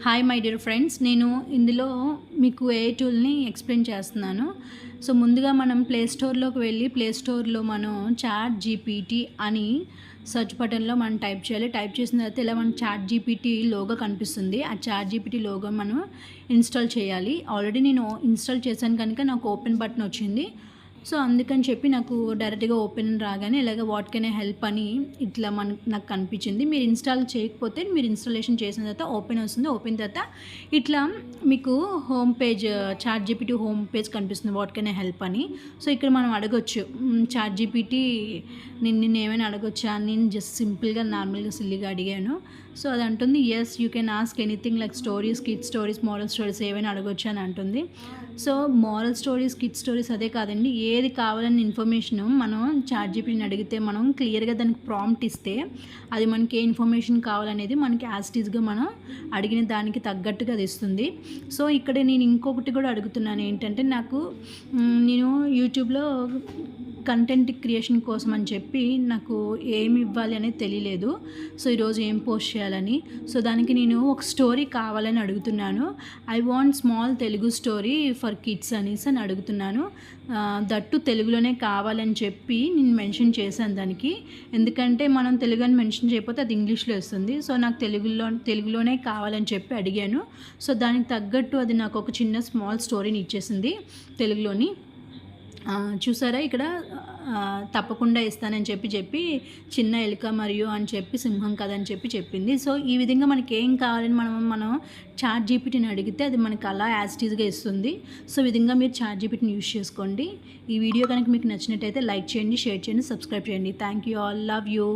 Hi my dear friends, నేను ఇందులో మీకు ఏఐ టూల్ని ఎక్స్ప్లెయిన్ చేస్తున్నాను. సో ముందుగా మనం ప్లే స్టోర్లోకి వెళ్ళి ప్లే స్టోర్లో మనం చాట్ జీపీటీ అని సెర్చ్ బటన్లో మనం టైప్ చేయాలి. టైప్ చేసిన తర్వాత ఇలా మన చాట్ జీపీటీ లోగో కనిపిస్తుంది. ఆ చాట్ జీపీటీ లోగో మనం ఇన్స్టాల్ చేయాలి. ఆల్రెడీ నేను ఇన్స్టాల్ చేశాను కనుక నాకు ఓపెన్ బటన్ వచ్చింది. సో అందుకని చెప్పి నాకు డైరెక్ట్గా ఓపెన్ రాగానే ఇలాగ వాట్ కెన్ ఐ హెల్ప్ అని ఇట్లా నాకు కనిపించింది. మీరు ఇన్స్టాల్ చేయకపోతే మీరు ఇన్స్టాలేషన్ చేసిన తర్వాత ఓపెన్ వస్తుంది. ఓపెన్ తర్వాత ఇట్లా మీకు home page ChatGPT home page కనిపిస్తుంది, వాట్ కెన్ ఐ హెల్ప్ అని. సో ఇక్కడ మనం అడగొచ్చు, చాట్ జీపీటీ నిన్ను ఏమైనా అడగొచ్చా అని. నేను జస్ట్ సింపుల్గా నార్మల్గా సిల్లీగా అడిగాను. సో అది అంటుంది yes you can ask anything like stories, kid stories, moral stories ఏమైనా అడగొచ్చు అని అంటుంది. So moral stories, kid stories అదే కాదండి, ఏది కావాలన్న ఇన్ఫర్మేషన్ మనం చాట్ జీపీటీని అడిగితే మనం క్లియర్గా దానికి ప్రాంప్ట్ ఇస్తే అది మనకి ఏ ఇన్ఫర్మేషన్ కావాలనేది మనకి యాజ్ ఇట్ ఈస్గా మనం అడిగిన దానికి తగ్గట్టుగా అది ఇస్తుంది. సో ఇక్కడ నేను ఇంకొకటి కూడా అడుగుతున్నాను ఏంటంటే, నేను యూట్యూబ్లో కంటెంట్ క్రియేషన్ కోసం అని చెప్పి నాకు ఏమి ఇవ్వాలి అనేది తెలియలేదు. సో ఈరోజు ఏం పోస్ట్ చేయాలని, సో దానికి నేను ఒక స్టోరీ కావాలని అడుగుతున్నాను. I want small Telugu story for kids అనేసి అని అడుగుతున్నాను. దట్టు తెలుగులోనే కావాలని చెప్పి నేను మెన్షన్ చేశాను దానికి. ఎందుకంటే మనం తెలుగు అని మెన్షన్ చేయకపోతే అది ఇంగ్లీష్లో వస్తుంది. సో నాకు తెలుగులోనే కావాలని చెప్పి అడిగాను. సో దానికి తగ్గట్టు అది నాకు ఒక చిన్న స్మాల్ స్టోరీని ఇచ్చేసింది తెలుగులోని. చూసారా ఇక్కడ తప్పకుండా ఇస్తానని చెప్పి చిన్న ఎలుక మరియు అని చెప్పి సింహం కథ అని చెప్పి చెప్పింది. సో ఈ విధంగా మనకి ఏం కావాలని మనం చాట్ జీపీటీని అడిగితే అది మనకి అలా యాజ్ ఇట్ ఈస్గా ఇస్తుంది. సో ఈ విధంగా మీరు చాట్ జీపీటీని యూజ్ చేసుకోండి. ఈ వీడియో కనుక మీకు నచ్చినట్టయితే లైక్ చేయండి, షేర్ చేయండి, సబ్స్క్రైబ్ చేయండి. Thank you all, love you.